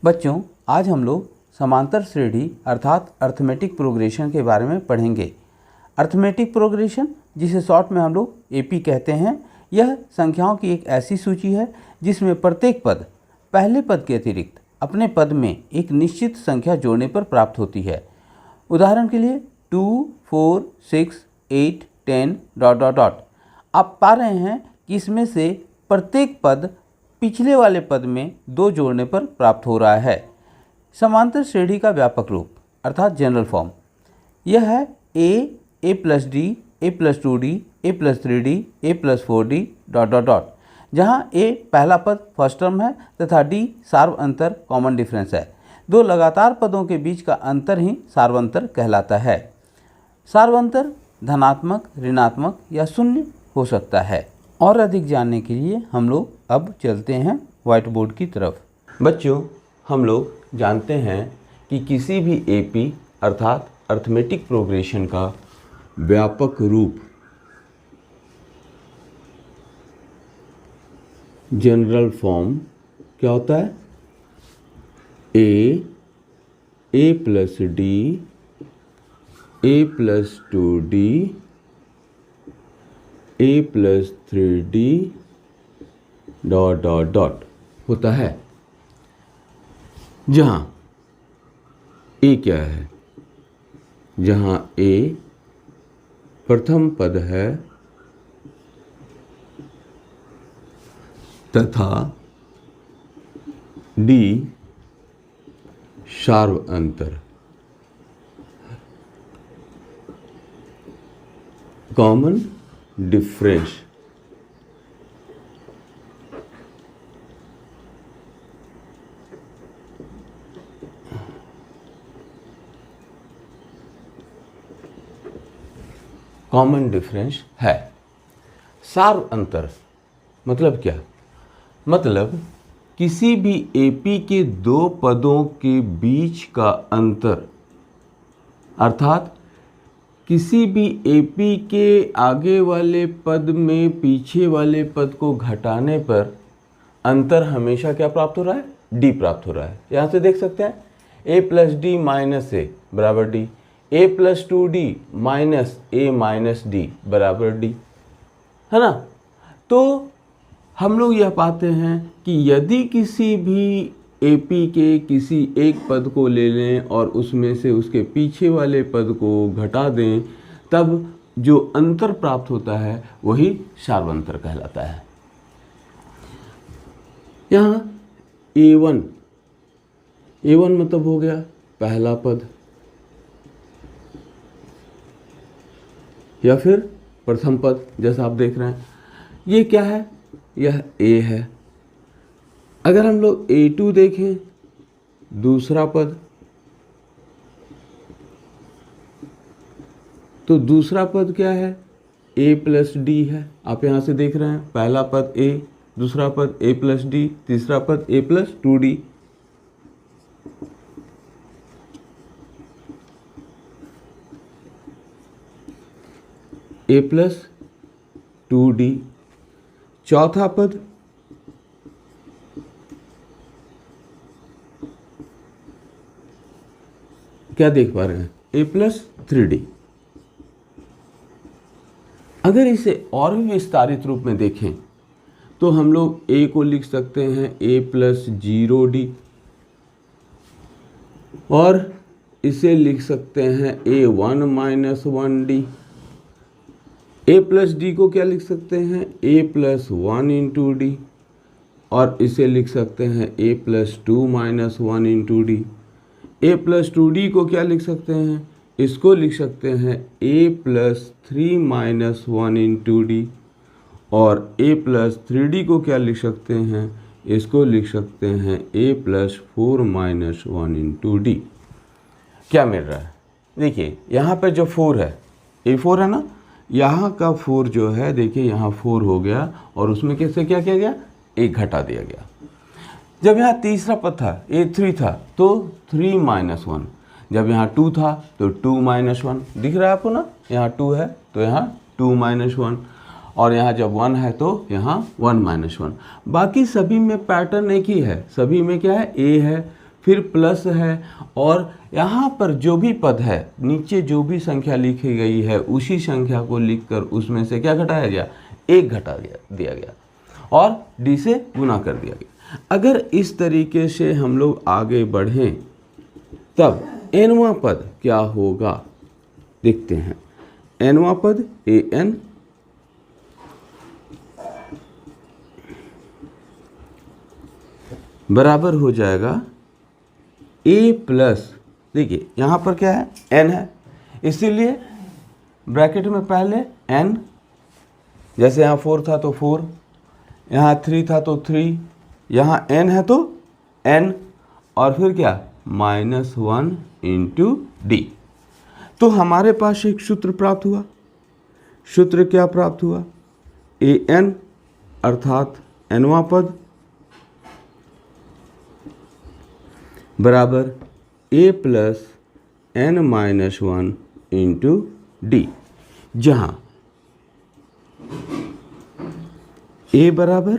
बच्चों, आज हम लोग समांतर श्रेणी अर्थात अर्थमेटिक प्रोग्रेशन के बारे में पढ़ेंगे। अर्थमेटिक प्रोग्रेशन, जिसे शॉर्ट में हम लोग एपी कहते हैं, यह संख्याओं की एक ऐसी सूची है जिसमें प्रत्येक पद पहले पद के अतिरिक्त अपने पद में एक निश्चित संख्या जोड़ने पर प्राप्त होती है। उदाहरण के लिए 2, 4, 6, 8, 10 ... आप पा रहे हैं कि इसमें से प्रत्येक पद पिछले वाले पद में 2 जोड़ने पर प्राप्त हो रहा है। समांतर श्रेणी का व्यापक रूप अर्थात जनरल फॉर्म यह है a plus D, a plus 2d, a plus 3d, a plus 4d ... जहाँ a पहला पद फर्स्ट टर्म है तथा d सार्व अंतर कॉमन डिफरेंस है। 2 लगातार पदों के बीच का अंतर ही सार्वंतर कहलाता है। सार्वंतर धनात्मक, ऋणात्मक या शून्य हो सकता है। और अधिक जानने के लिए हम लोग अब चलते हैं व्हाइट बोर्ड की तरफ। बच्चों, हम लोग जानते हैं कि किसी भी एपी अर्थात अर्थमेटिक प्रोग्रेशन का व्यापक रूप जनरल फॉर्म क्या होता है? a plus D, a plus 2d, a plus 3d ... होता है। जहाँ a क्या है? जहाँ a प्रथम पद है तथा d सार्व अंतर कॉमन डिफरेंस कॉमन डिफरेंस है। सार्व अंतर मतलब क्या? मतलब किसी भी एपी के 2 पदों के बीच का अंतर अर्थात किसी भी एपी के आगे वाले पद में पीछे वाले पद को घटाने पर अंतर हमेशा क्या प्राप्त हो रहा है? डी प्राप्त हो रहा है। यहाँ से देख सकते हैं a प्लस डी माइनस ए बराबर D, a plus 2d minus A minus D बराबर डी, है ना। तो हम लोग यह पाते हैं कि यदि किसी भी एपी के किसी एक पद को ले लें और उसमें से उसके पीछे वाले पद को घटा दें, तब जो अंतर प्राप्त होता है वही सार्वंतर कहलाता है। यहाँ a1 मतलब हो गया पहला पद या फिर प्रथम पद, जैसा आप देख रहे हैं। ये क्या है? यह a है। अगर हम लोग a2 देखें, दूसरा पद, तो दूसरा पद क्या है? a प्लस डी है। आप यहाँ से देख रहे हैं पहला पद a, दूसरा पद a प्लस डी, तीसरा पद a plus 2d। a plus 2d। चौथा पद क्या देख पा रहे हैं? a plus 3d। अगर इसे और भी विस्तारित रूप में देखें तो हम लोग a को लिख सकते हैं a प्लस 0d और इसे लिख सकते हैं a1 minus 1d। a plus D को क्या लिख सकते हैं? a प्लस 1 इंटू डी और इसे लिख सकते हैं a plus 2 minus 1 into D. a plus 2d को क्या लिख सकते हैं? इसको लिख सकते हैं a plus 3 minus 1 into D और a प्लस 3d को क्या लिख सकते हैं? इसको लिख सकते हैं a plus 4 minus 1 into D. क्या मिल रहा है? देखिए यहाँ पर जो 4 है, a4 है ना, यहाँ का 4 जो है, देखिए यहाँ 4 हो गया और उसमें कैसे क्या किया गया? 1 घटा दिया गया। जब यहाँ तीसरा पद था a3 था तो 3 माइनस 1, जब यहाँ 2 था तो 2 माइनस 1, दिख रहा है आपको ना, यहाँ 2 है तो यहाँ 2 माइनस 1 और यहाँ जब 1 है तो यहाँ 1 माइनस 1। बाकी सभी में पैटर्न एक ही है, सभी में क्या है? a है, फिर प्लस है, और यहाँ पर जो भी पद है, नीचे जो भी संख्या लिखी गई है उसी संख्या को लिखकर उसमें से क्या घटाया गया, 1 दिया गया और d से गुना कर दिया गया। अगर इस तरीके से हम लोग आगे बढ़ें तब nवां पद क्या होगा देखते हैं। nवां पद an बराबर हो जाएगा a प्लस, देखिए यहाँ पर क्या है, n है, इसीलिए ब्रैकेट में पहले n, जैसे यहाँ 4 था तो 4, यहाँ 3 था तो 3, यहाँ n है तो n, और फिर क्या, -1 इंटू डी। तो हमारे पास एक सूत्र प्राप्त हुआ। सूत्र क्या प्राप्त हुआ, an अर्थात nवां पद बराबर a plus n-1 into D, जहाँ a बराबर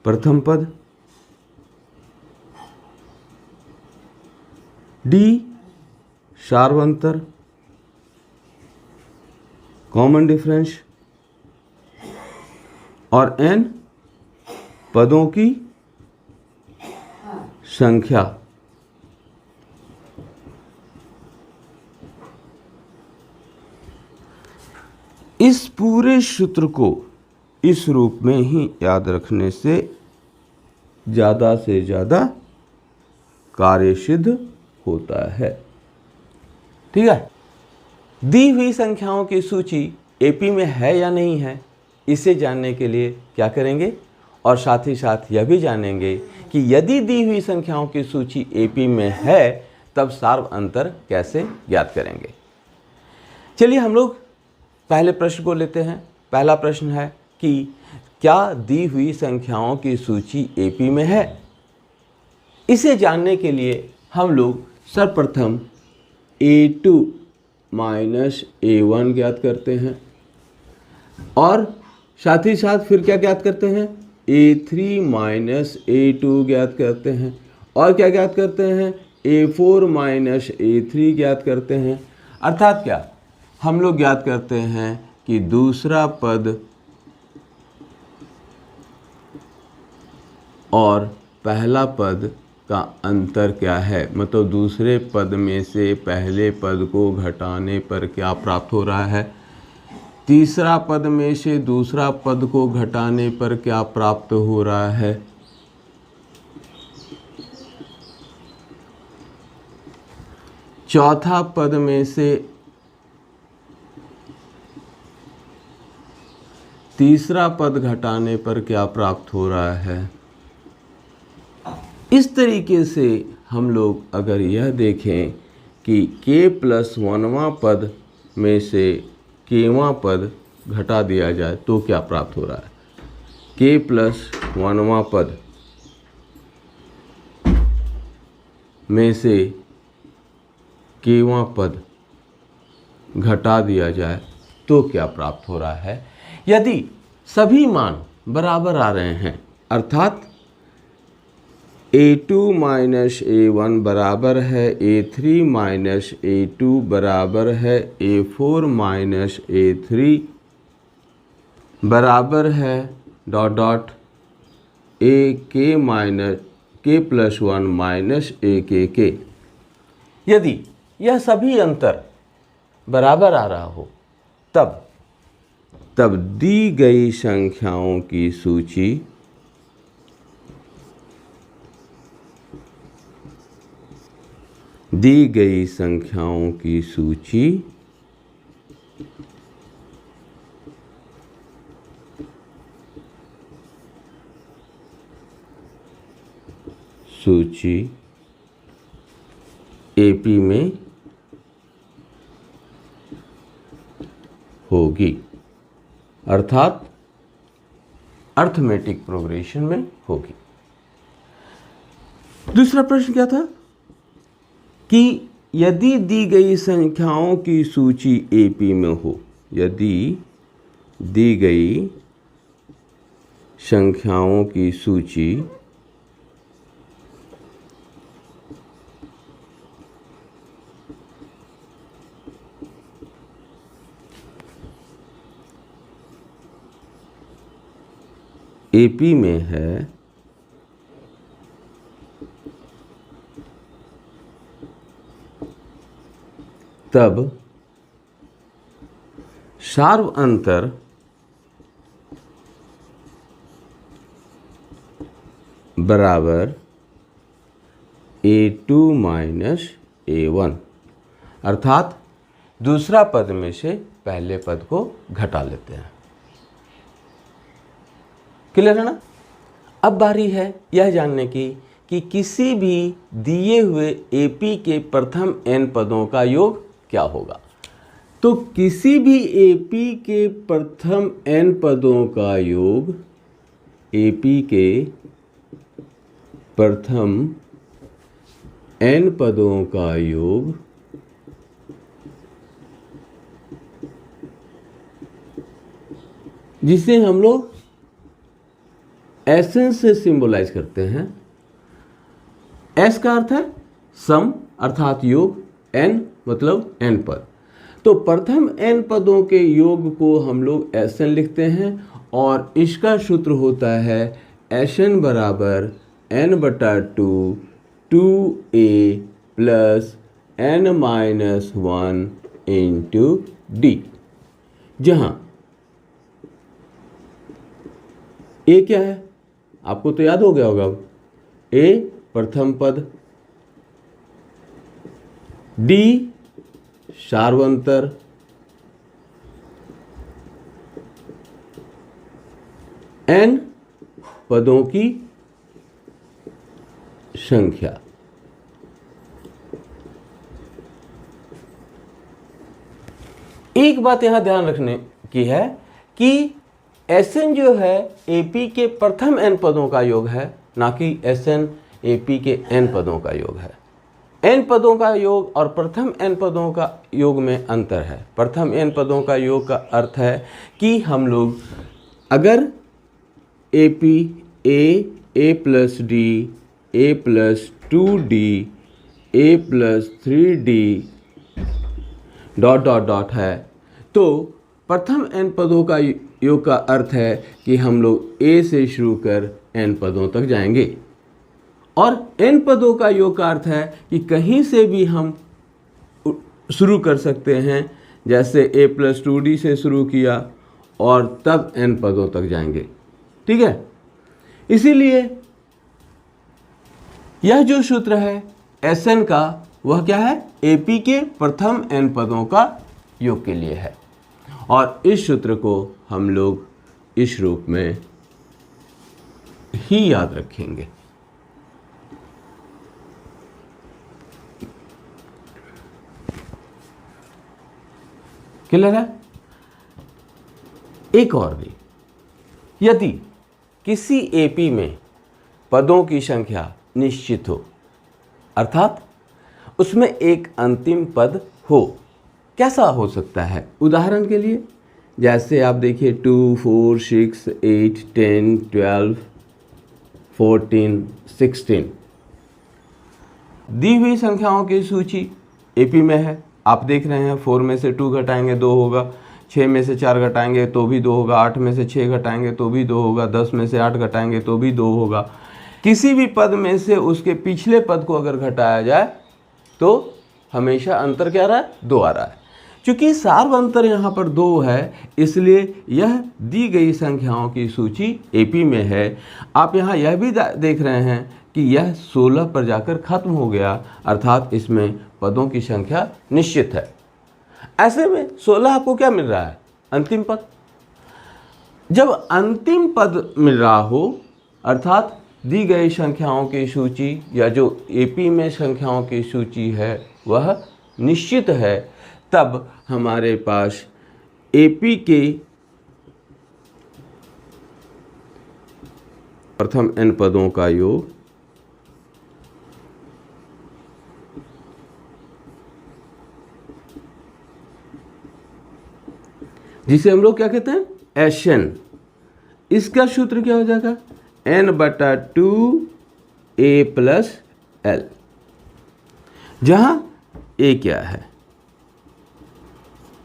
प्रथम पद, d सार्वंतर कॉमन डिफरेंस, और n पदों की संख्या। इस पूरे सूत्र को इस रूप में ही याद रखने से ज़्यादा कार्यसिद्ध होता है। ठीक है, दी हुई संख्याओं की सूची एपी में है या नहीं है, इसे जानने के लिए क्या करेंगे, और साथ ही साथ यह भी जानेंगे कि यदि दी हुई संख्याओं की सूची एपी में है तब सार्व अंतर कैसे ज्ञात करेंगे। चलिए हम लोग पहले प्रश्न को लेते हैं। पहला प्रश्न है कि क्या दी हुई संख्याओं की सूची एपी में है। इसे जानने के लिए हम लोग सर्वप्रथम a2 माइनस a1 ज्ञात करते हैं, और साथ ही साथ फिर क्या ज्ञात करते हैं, a3 माइनस a2 ज्ञात करते हैं, और क्या ज्ञात करते हैं, a4 माइनस a3 ज्ञात करते हैं। अर्थात क्या, हम लोग ज्ञात करते हैं कि दूसरा पद और पहला पद का अंतर क्या है, मतलब दूसरे पद में से पहले पद को घटाने पर क्या प्राप्त हो रहा है, तीसरा पद में से दूसरा पद को घटाने पर क्या प्राप्त हो रहा है, चौथा पद में से तीसरा पद घटाने पर क्या प्राप्त हो रहा है। इस तरीके से हम लोग अगर यह देखें कि k प्लस 1वां पद में से kवां पद घटा दिया जाए तो क्या प्राप्त हो रहा है, k प्लस 1वां पद में से kवां पद घटा दिया जाए तो क्या प्राप्त हो रहा है। यदि सभी मान बराबर आ रहे हैं, अर्थात a2 माइनस a1 बराबर है a3 माइनस a2 बराबर है a4 माइनस a3 बराबर है dot dot a k minus k plus 1 minus a k। यदि यह सभी अंतर बराबर आ रहा हो तब दी गई संख्याओं की सूची एपी में होगी, अर्थात अर्थमेटिक प्रोग्रेशन में होगी। दूसरा प्रश्न क्या था कि यदि दी गई संख्याओं की सूची एपी में हो, यदि दी गई संख्याओं की सूची एपी में है तब सार्व अंतर बराबर A2 माइनस A1, अर्थात दूसरा पद में से पहले पद को घटा लेते हैं। क्लियर है ना? अब बारी है यह जानने की कि किसी भी दिए हुए AP के प्रथम n पदों का योग क्या होगा। तो किसी भी AP के प्रथम n पदों का योग, AP के प्रथम n पदों का योग जिसे हम लोग Sn से सिंबलाइज करते हैं। S का अर्थ है सम अर्थात योग, n मतलब n पद। तो प्रथम n पदों के योग को हम लोग Sn लिखते हैं और इसका सूत्र होता है Sn बराबर n/2 2a plus n-1 into d, जहां a क्या है आपको तो याद हो गया होगा। a प्रथम पद, d सार्वंतर, n पदों की संख्या। एक बात यहां ध्यान रखने की है कि Sn जो है AP के प्रथम n पदों का योग है, ना कि Sn AP के n पदों का योग है। n पदों का योग और प्रथम n पदों का योग में अंतर है। प्रथम n पदों का योग का अर्थ है कि हम लोग अगर AP a plus D, a plus 2d, a plus 3d dot dot dot है, तो प्रथम n पदों का योग का अर्थ है कि हम लोग a से शुरू कर n पदों तक जाएंगे, और n पदों का योग का अर्थ है कि कहीं से भी हम शुरू कर सकते हैं। जैसे a प्लस 2d से शुरू किया और तब n पदों तक जाएंगे। ठीक है, इसीलिए यह जो सूत्र है Sn का वह क्या है, AP के प्रथम n पदों का योग के लिए है, और इस सूत्र को हम लोग इस रूप में ही याद रखेंगे। क्लियर है? एक और भी, यदि किसी AP में पदों की संख्या निश्चित हो, अर्थात उसमें एक अंतिम पद हो, कैसा हो सकता है? उदाहरण के लिए जैसे आप देखिए 2, 4, 6, 8, 10, 12, 14, 16 दी हुई संख्याओं की सूची AP में है। आप देख रहे हैं 4 में से 2 घटाएंगे 2 होगा, 6 में से 4 घटाएंगे तो भी 2 होगा, 8 में से 6 घटाएंगे तो भी 2 होगा, 10 में से 8 घटाएंगे तो भी 2 होगा। किसी भी पद में से उसके पिछले पद को अगर घटाया जाए तो हमेशा अंतर क्या रहा है? 2 आ रहा है। चूंकि सार्व अंतर यहाँ पर 2 है, इसलिए यह दी गई संख्याओं की सूची AP में है। आप यहाँ यह भी देख रहे हैं कि यह 16 पर जाकर खत्म हो गया, अर्थात इसमें पदों की संख्या निश्चित है। ऐसे में 16 आपको क्या मिल रहा है? अंतिम पद। जब अंतिम पद मिल रहा हो, अर्थात दी गई संख्याओं की सूची या जो AP में संख्याओं की सूची है वह निश्चित है, तब हमारे पास AP के प्रथम n पदों का योग जिसे हम लोग क्या कहते हैं? Sn। इसका सूत्र क्या हो जाएगा? n/2 a प्लस l, जहां a क्या है?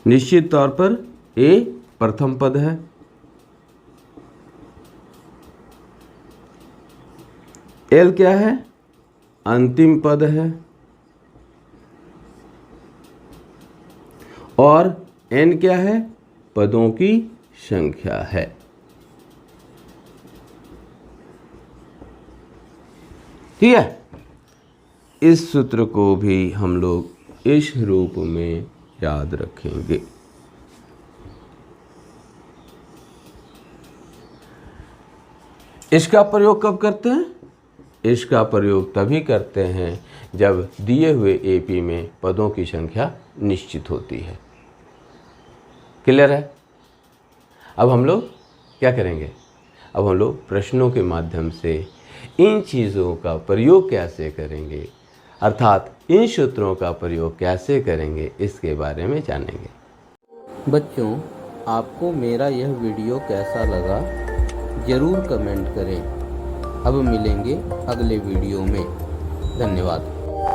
निश्चित तौर पर a प्रथम पद है, L क्या है? अंतिम पद है। और N क्या है? पदों की संख्या है। ठीक है, इस सूत्र को भी हम लोग इस रूप में याद रखेंगे। इसका प्रयोग कब करते हैं? इसका प्रयोग तभी करते हैं जब दिए हुए एपी में पदों की संख्या निश्चित होती है। क्लियर है? अब हम लोग क्या करेंगे? अब हम लोग प्रश्नों के माध्यम से इन चीज़ों का प्रयोग कैसे करेंगे, अर्थात इन सूत्रों का प्रयोग कैसे करेंगे, इसके बारे में जानेंगे। बच्चों, आपको मेरा यह वीडियो कैसा लगा ज़रूर कमेंट करें। अब मिलेंगे अगले वीडियो में। धन्यवाद।